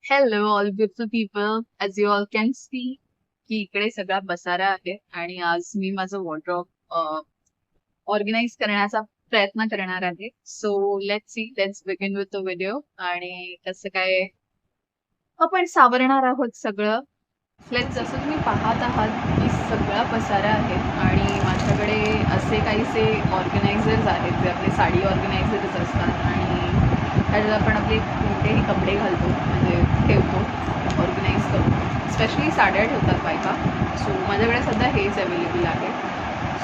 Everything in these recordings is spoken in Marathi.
Hello all beautiful people. As you all can see की इकडे सगळा बसारा आहे आणि आज मी माझं वॉर्डरोब ऑर्गनाईज करण्याचा प्रयत्न करणार आहे. So let's begin with the video. आणि कसं काय आपण सावरणार आहोत सगळं. जसं तुम्ही पाहत आहात की सगळा पसारा आहे आणि माझ्याकडे असे काहीसे ऑर्गनायझर्स आहेत जे आपले साडी ऑर्गनायझर्स असतात आणि त्याच्यात आपण आपले कोणतेही कपडे घालतो म्हणजे ठेवतो ऑर्गनाईज करून. स्पेशली साड्या ठेवतात बायका. सो माझ्याकडे सध्या हेच अवेलेबल आहे.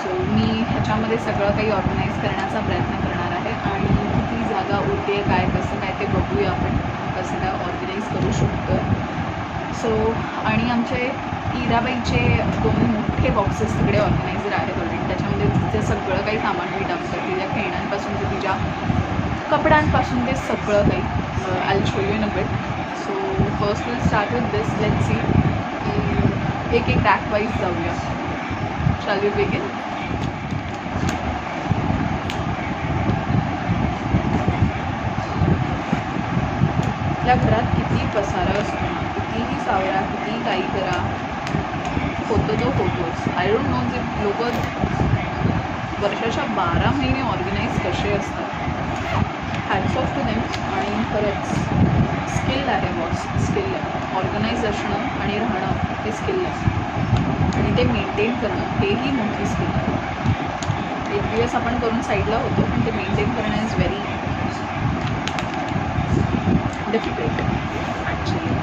सो मी ह्याच्यामध्ये सगळं काही ऑर्गनाईज करण्याचा प्रयत्न करणार आहे आणि किती जागा उरते काय कसं काय ते बघूया आपण कसं काय ऑर्गनाईज करू शकतो. सो आणि आमचे इराबाईचे 2 मोठे बॉक्सेस तिकडे ऑर्गनायझर आहेत ऑलरेडी. त्याच्यामध्ये तिचं सगळं काही सामान मी टाकतं. तिच्या खेळण्यांपासून ते तिच्या कपड्यांपासून ते सगळं काही. I show you in a bit. So first will start with this. Let's see एक एक रॅक वाईज जाऊया. Shall you begin? आपल्या घरात किती पसारा असतो ना, कितीही सावरा, कितीही काही करा, होतो तो होतोच. आय डोंट नो जे लोक वर्षाच्या 12 महिने ऑर्गनाईज कसे असतात. Hats off to them. आणि खरंच स्किल आहे बॉस, स्किल आहे. ऑर्गनाईज असणं आणि राहणं हे स्किल आहे आणि ते मेंटेन करणं हेही मोठी स्किल आहे. एक दिवस आपण करून साईडला होतो पण ते मेंटेन करणं is very difficult actually,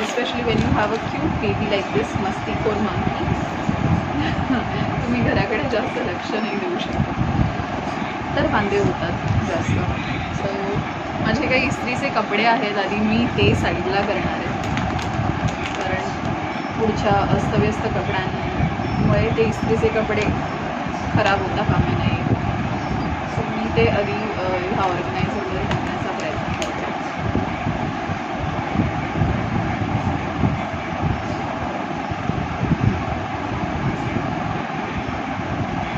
especially when you have a cute baby like this मस्तीखोर monkey. तुम्ही घराकडे जास्त लक्ष नाही देऊ शकत तर वांदे होतात जास्त. सो माझे काही इस्त्रीचे कपडे आहेत आधी मी ते साईडला करणार आहे कारण पुढच्या अस्तव्यस्त कपड्यांमुळे ते इस्त्रीचे कपडे खराब होता कामा नये. सो मी ते आधी ह्या ऑर्गनायझरमध्ये टाकण्याचा प्रयत्न करते.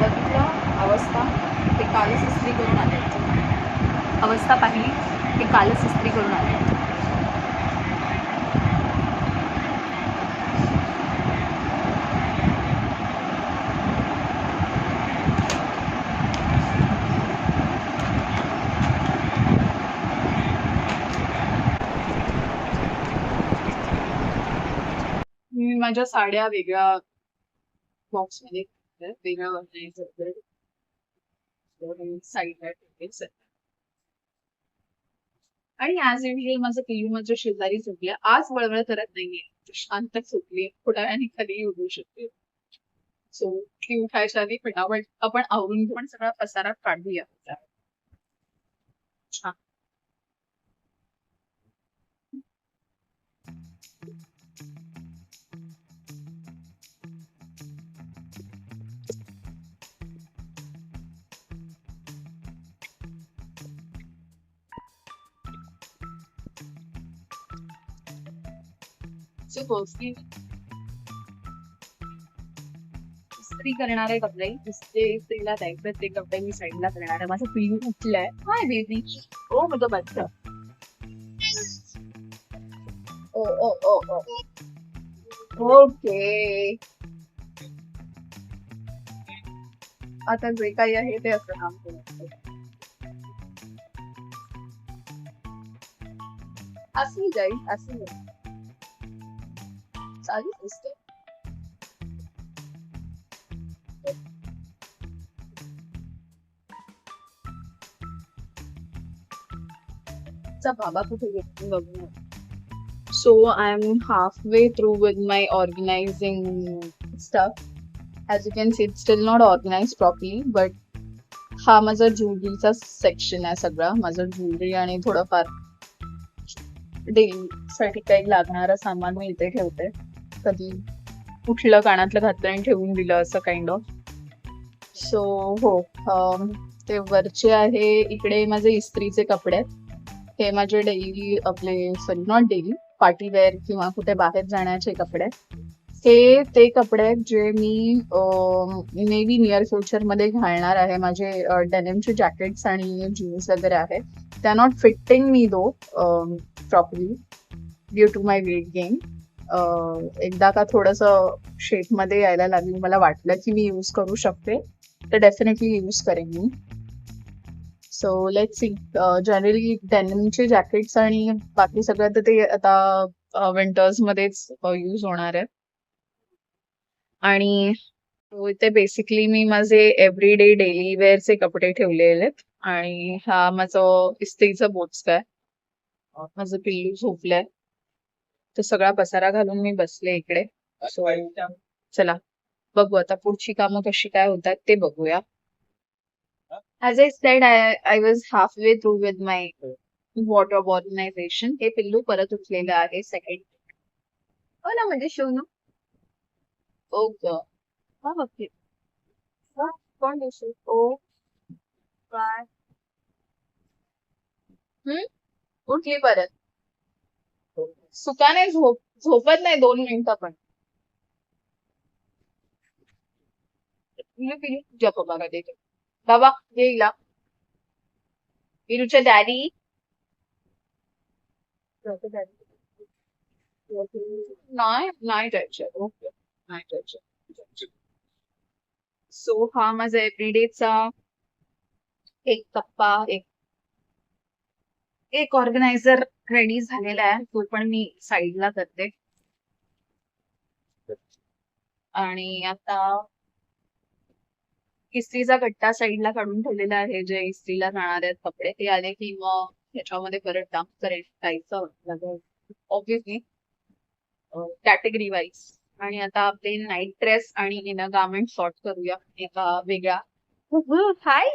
बघितलं अवस्था? ते कालच इस्त्री करून आले. अवस्था पाहिली? ते कालच इस्त्री करून आले. मी माझ्या साड्या वेगळ्या बॉक्समध्ये वेगळ्या ऑर्गनायझर साईडला ठेवते. आणि ॲज युजल माझं पिलू माझ्या शेजारी झोपल्या. आज वळवळ करत नाहीये, शांत झोपली. थोड्या वेळाने खाली उठू शकते. सो ती उठायच्या आधी फटाफट आपण आवरून घेऊन सगळा पसारा काढूया. छान. सो फर्स्टली इस्त्री करणारे कपडे इस्त्रीला द्यायचे ते कपडे मी साईडला करणार आहे. माझं पिलू उठलंय. Hi baby. ओ माझं बच्चा. ओ ओ ओ ओ ओके. आता जे काही आहे ते असं काम करू. असं जाईल असं चालू असते. बाबा कुठे गेले बघू. So I'm halfway through with my organizing stuff. As you can see, it's still not organized properly, but हा माझा ज्वेलरीचा सेक्शन आहे सगळा. माझं ज्वेलरी आणि थोडंफार डेली साठी काही लागणारं सामान मी इथे ठेवते. कधी कुठलं कानातलं घातलं आणि ठेवून दिलं असं काइंड ऑफ. सो हो, ते वरचे आहे. इकडे माझे इस्त्रीचे कपडे आहेत. हे माझे डेली आपले sorry not daily party wear किंवा कुठे बाहेर जाण्याचे कपडे. हे ते कपडे आहेत जे मी मे बी नियर फ्युचर मध्ये घालणार आहे. माझे डेनिमचे जॅकेट्स आणि जीन्स वगैरे आहेत. त्या not fitting me though properly. Due to my weight gain. एकदा का थोडस शेपमध्ये यायला लागली, मला वाटलं की मी यूज करू शकते, तर डेफिनेटली यूज करेन मी. So let's see. जनरली डेनिमचे जॅकेट्स आणि बाकी सगळं तर ते आता विंटर्स मध्येच यूज होणार आहे. आणि इथे बेसिकली मी माझे एव्हरीडे डेली वेअरचे कपडे ठेवलेले आहेत. आणि हा माझं इस्त्रीचं बोचक आहे. माझं पिल्लू झोपलंय, तर सगळा पसारा घालून मी बसले इकडे. सो चला बघू आता पुढची कामं कशी काय होतात ते बघूया. As I said, I was halfway through with my wardrobe organization. हे पिल्लू परत उठलेलं आहे सेकंड. हो ना, म्हणजे शिवणू. ओ ग, हा बघते. हा, कोण दिसेल? ओ काय? उठली परत. सुकाने झोपत नाही 2 मिनिटं पण. पिल्लू पिल्लू तुझ्या पप्पा देते. बाबा येईल. पिल्लूच्या डॅडी. नाही नाही जायचं. ओके, नाही जायचं. सो हा माझा एव्हरीडेचा एक कप्पा, एक ऑर्गनायझर रेडी झालेला आहे. तो पण मी साईडला करते. आणि आता इस्त्रीचा कट्टा साईडला काढून ठेवलेला आहे, जे इस्त्रीला जाणार आहेत कपडे. ते आले की मग ह्याच्यामध्ये परत डांप करेल टाकायचं ऑब्विसली, कॅटेगरी वाईज. आणि आता आपले नाईट ड्रेस आणि इनर गार्मेंट सॉर्ट करूया एका वेगळ्या. हाय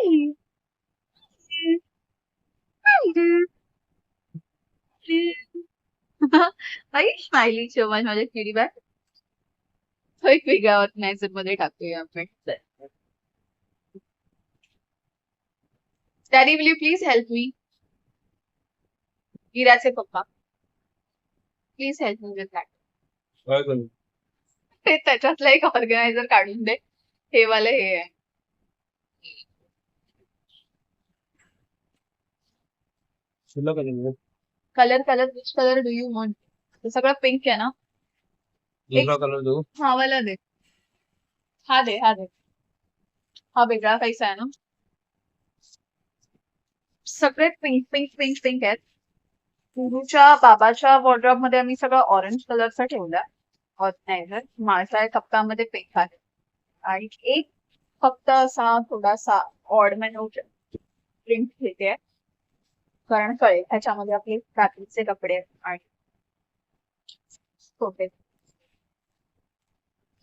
आई स्माइली शोभान माझ्या किडी बॅग. तो एक वेगळ्या ऑर्गनायझर मध्ये टाकूया आपण. Daddy will you please help me. इराचे पप्पा please help me with that. काय करू? ते त्याच्यातलं एक ऑर्गनायझर काढून दे. हे वाले हे आहे. तुला काय करू? Colour colour which colour do you want? ते सगळं पिंक आहे ना. दुसरा कलर देऊ? हा वाला दे. हा दे, हा दे. हा वेगळा काहीच आहे ना. सगळे पिंक पिंक पिंक पिंक आहेत. गुरुच्या बाबाच्या वॉर्ड्रॉप मध्ये आम्ही सगळं ऑरेंज कलरचा ठेवलाय ऑर्गनायझर. माझ्या कप्प्यामध्ये पिंक आहे. आणि एक फक्त असा थोडासा ऑड मॅन्यूट प्रिंट घेते, कारण कळेल ह्याच्यामध्ये आपले रात्रीचे कपडे आहेत आणि छोटे.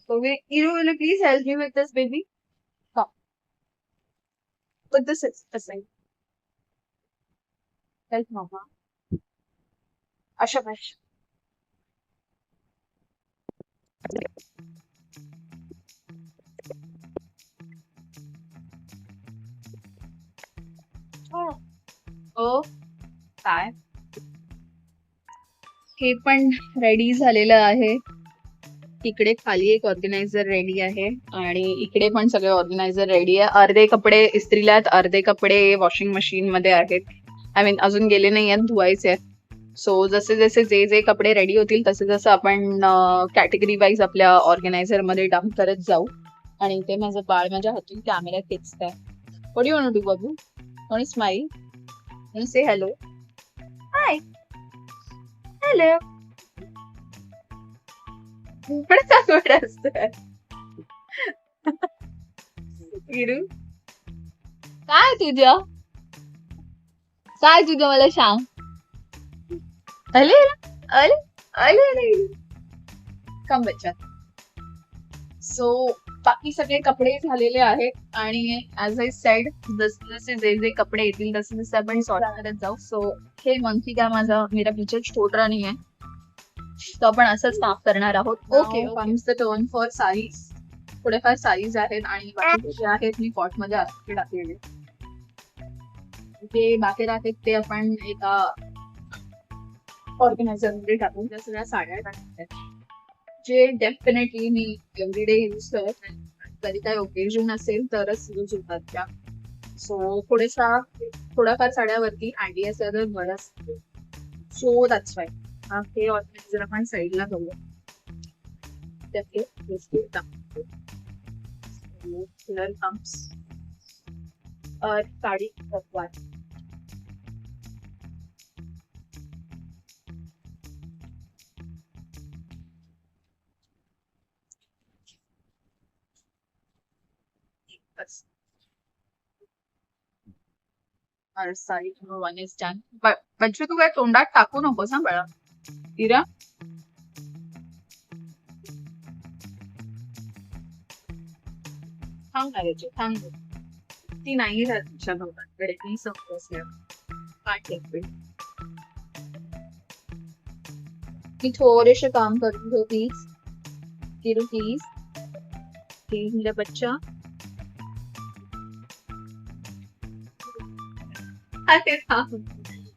So will you please help me with this, baby? Come. Put this aside. Help mama. Ashabash. ओ काय, हे पण रेडी झालेलं आहे. इकडे खाली एक ऑर्गनायझर रेडी आहे आणि इकडे पण सगळे ऑर्गनायझर रेडी आहे. अर्धे कपडे इस्त्रीला आहेत, अर्धे कपडे वॉशिंग मशीन मध्ये आहेत. आय मीन अजून गेले नाही आहेत, धुवायचे आहेत. सो जसे जसे जे कपडे रेडी होतील तसे जसं आपण कॅटेगरी वाईज आपल्या ऑर्गनायझर मध्ये डंप करत जाऊ. आणि इथे माझं बाळ माझ्या हातून कॅमेरा खेचत आहे. What do you want to do बाबू? Want to smile? Want to say hello? Hi hello. पण चांगलं असतं. काय तुझं, काय तुझं मला सांग. अले अले अले अले कम बच्चा. सो बाकी सगळे कपडे झालेले आहेत. आणि ऍज आय सेड, जसे जसे जे कपडे येतील तसे तसे आपण सॉर्ट करत जाऊ. सो हे मंथली का माझा मेरा फ्युचर छोट रनिंग आहे, तो आपण असंच काम करणार आहोत. Okay, comes the turn for sarees. थोडेफार साडीज आहेत आणि बाकी जे आहेत मी पॉट मध्ये आतमध्ये टाकलेले. जे बाकी आहेत ते आपण एका ऑर्गनायझर मध्ये टाकून त्या सगळ्या साड्या टाकतात, जे डेफिनेटली मी एव्हरीडे यूज करत नाही. कधी काही ओकेजन असेल तरच यूज होतात त्या. सो थोड्याफार साड्यावरती आयडियाज बरं असतो. So that's why. हे ऑर्गनायझर आपण साईडला करूया. त्यातले बिस्किट टाकतो. Here comes sari तत्वात. Bus. Our side number 1 is done. पंचू तू काय तोंडात टाकू नकोस ना बाळा. इरा थांब ना याची थांब. ती नाही राहत तिच्या भावाकडे. ती समजल्या काय ठेकते. मी थोडेसे काम करून घेऊ प्लीज. किरू प्लीज. प्लीज मेरा बच्चा. अरे थांब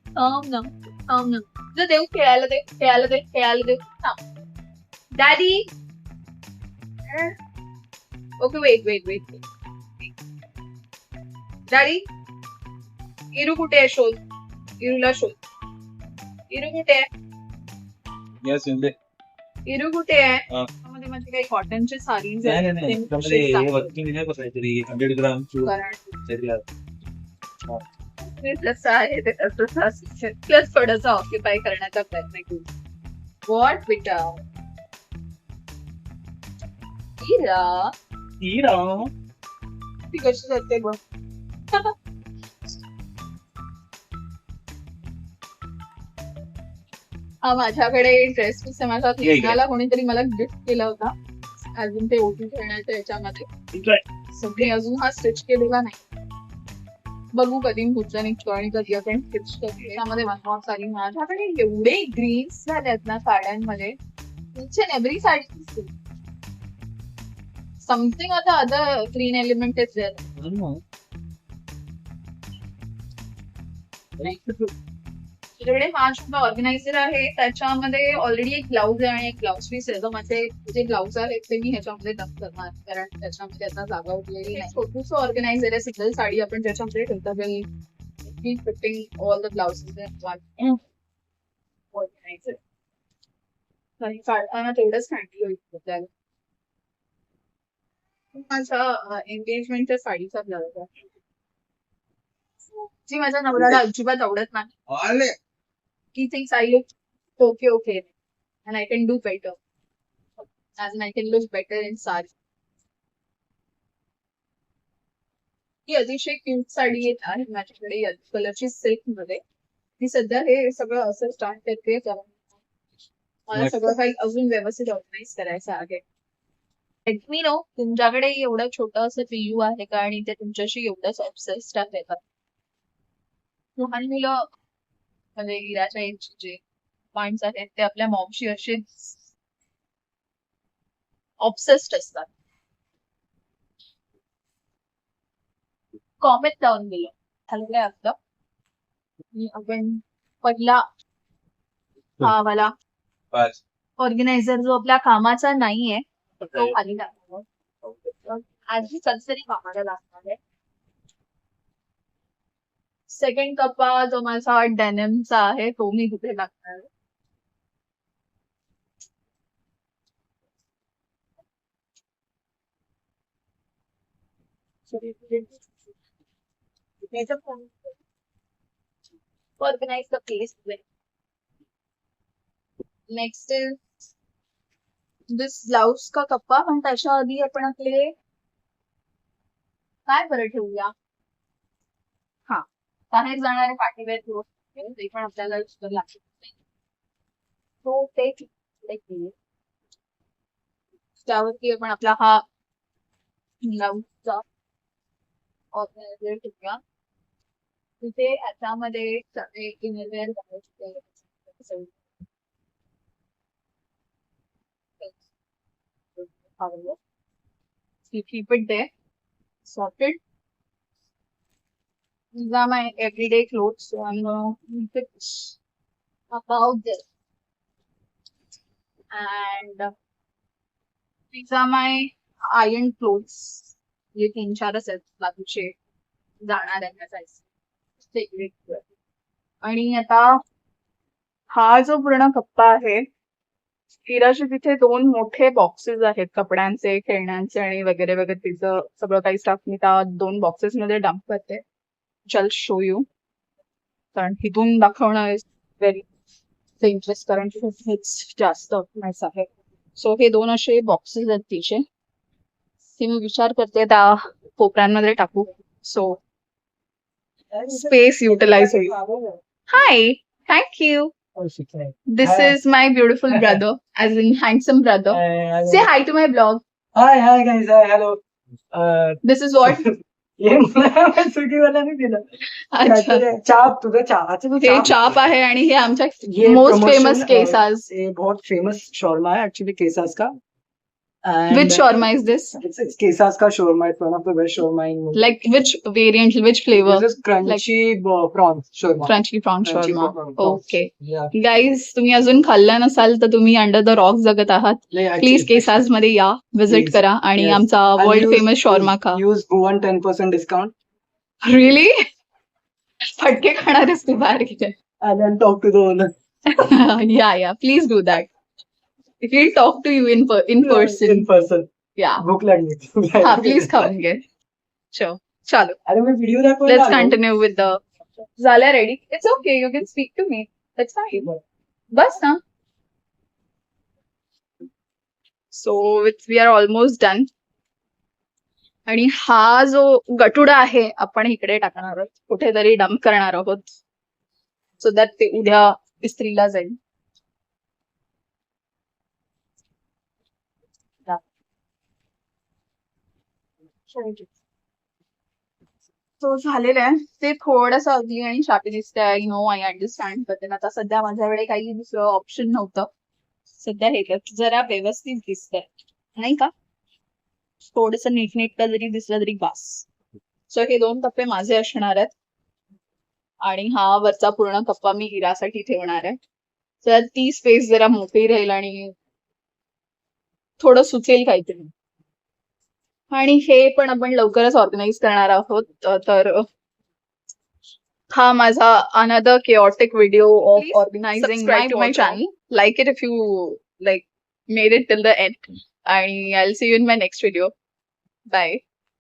थांब ना थांब ना. तुझं देऊ खेळायला दे खेळायला दे खेळायला दे. थांब daddy. Okay wait wait wait. Daddy Iru कुठे आहे शोध. इरूला शोध. इरू कुठे आहे. येस इंदे इरू कुठे आहे. हा. त्यामध्ये माझे काही कॉटनचे साडीज नाही नाही नाही त्यामध्ये हे वर्किंग नाही काहीतरी 100 ग्राम प्लस आहे ते तसंच प्लस थोडंसं ऑक्युपाय करण्याचा प्रयत्न केला. वॉट बेटा. इरा ती कशी करते बघ. हा माझ्याकडे ड्रेस पीस आहे. माझ्या लग्नाला कोणीतरी मला गिफ्ट केला होता. अजून ते ओटी खेळण्याच्या याच्यामध्ये सगळे अजून हा स्टिच केलेला नाही. बघू कधी पुढचा निघतो आणि कधी आपण स्टिच करतो. त्यामध्ये बहुत सारी माझ्याकडे एवढे ग्रीन्स झालेत ना साड्यांमध्ये. Each and every sari something आता other green element is there. तुझ्याकडे हा छोटा ऑर्गनायझर आहे. त्याच्यामध्ये ऑलरेडी एक ब्लाउज आहे आणि एक ब्लाउज पीस आहे. माझे जे ब्लाउज आहेत ते मी ह्याच्यामध्ये डब करणार कारण त्याच्यामध्ये आता जागा उरलेली नाही. छोटूस ऑर्गनायझर आहे. सिंगल साडी आपण त्याच्यामध्ये ठेवता येईल. Fitting all the blouses organiser. काढताना तेवढंच हँडल होईल त्याला. माझ्या एंगेजमेंटच्या साडीचा ब्लाउज आहे जी माझ्या नवऱ्याला अजिबात आवडत नाही. He thinks I look okay and I can do better. As in I can look better in sari. ही अतिशय क्यूट साडी येत आहे माझ्याकडे येलो कलरची सिल्क मध्ये. मी सध्या हे सगळं असं स्टार्ट करते कारण मला सगळं काही अजून व्यवस्थित ऑर्गनाईज करायचं आहे. लेट मी नो तुमच्याकडे एवढं छोटं असं पियू आहे का आणि ते तुमच्याशी एवढंच ऑब्सेस्ड आहे का. लहान मुलं म्हणजे इराच्या एजचे जे पॉइंट्स आहेत ते आपल्या मॉमशी असे ऑब्सेस्ड असतात. कॉमेंट लावून दिलं हलवलंय आपलं. आपण पहिला हा वाला ऑर्गनायझर जो आपल्या कामाचा नाहीये तो खाली टाकतो. आधी कधीतरी कामाला लागणार आहे. सेकंड कप्पा जो माझा डेनिमचा आहे तो मी तिथे टाकणार आहे. Organise the place. Next is this blouse का कप्पा. पण त्याच्या आधी आपण आपले काय बरं ठेवूया. हा बाहेर जाणारे पार्टीवेअर क्लोथ ते पण आपल्याला लागते. तो ते त्यावरती आपण आपला हा ब्लाउजचा ऑर्गनायझर ठेवूया. तिथे याच्यामध्ये सगळे इनरवेअर घालायचे. keep it there sorted. These are my everyday clothes, so I'm gonna keep it about this. And these are my iron clothes. ये 3-4 आहेत बाजूचे जाणार आहे. आणि आता हा जो पूर्ण कप्पा आहे, हिराचे तिथे 2 मोठे बॉक्सेस आहेत कपड्यांचे, खेळण्यांचे आणि वगैरे वगैरे तिचं सगळं काही स्टफ मी त्या 2 बॉक्सेस मध्ये डम्प करते. चल शो यू. कारण इथून दाखवणं इज व्हेरी इंटरेस्ट, कारण हेच जास्त ऑर्गनाइज आहे. सो हे 2 असे बॉक्सेस आहेत तिचे. ते मी विचार करते त्या कोपऱ्यांमध्ये टाकू. सो स्पेस युटिलाइज होईल. Hi, thank you. This is my beautiful brother, as in handsome brother. Say hi to my blog. Hi guys, hi, hello. This is what? ये मला सुट्टीवाल्याने दिलं. अच्छा, चाप तुझं चहाचं तू हे चाप आहे आणि हे आमच्या ये मोस्ट promotion, फेमस केसास. ये बहुत फेमस शोरमा है एक्चुअली केसास का. Which shawarma is this? It's केसास का shawarma. It's one of the best shawarma in Mumbai. Like which variant, which flavor? This is crunchy prawn shawarma. Crunchy prawn Crunchy shawarma. prawn prawns. Okay. Yeah. Guys, तुम्ही अजून खाल्लं नसाल तर तुम्ही अंडर द रॉक जगत आहात. नाही, प्लीज actually- केसास मध्ये या, विजिट Please. करा आणि Yes. आमचा And world use- famous shawarma खा. Use Goan 10% discount really? फटके खाणारेस तू बाहेर गेले. and then talk to the owner. Yeah, please do that. He'll talk to you in person. In person. Yeah. भूक लागली. हा, प्लीज खाऊन घे. Sure. चलो, अरे मी video let's continue with the. झाल्या ready? It's okay, you can speak to me. That's fine. बस ना. So we are almost done. आणि हा जो गटुडा आहे आपण इकडे टाकणार आहोत, कुठेतरी डम्प करणार आहोत, सो दॅट ते उद्या इस्त्रीला जाईल. तो झालेलं आहे. ते थोडंसं अगली आणि शापी दिसतंय. नो आय अंडरस्टँड, पण आता सध्या माझ्याकडे काही दुसरं ऑप्शन नव्हतं. सध्या हे जरा व्यवस्थित दिसतंय नाही का, थोडस नीटनेटकं जरी दिसलं तरी बास. सो हे 2 कप्पे माझे असणार आहेत आणि हा वरचा पूर्ण कप्पा मी हिरासाठी ठेवणार आहे. तर ती स्पेस जरा मोकळी राहील आणि थोडं सुचेल काहीतरी. आणि हे पण आपण लवकरच ऑर्गनाइज करणार आहोत. तर हा माझा another chaotic video of Please organizing subscribe my to my wardrobe. channel. Like it if you like made it till the end. And I'll see you in my next video. Bye.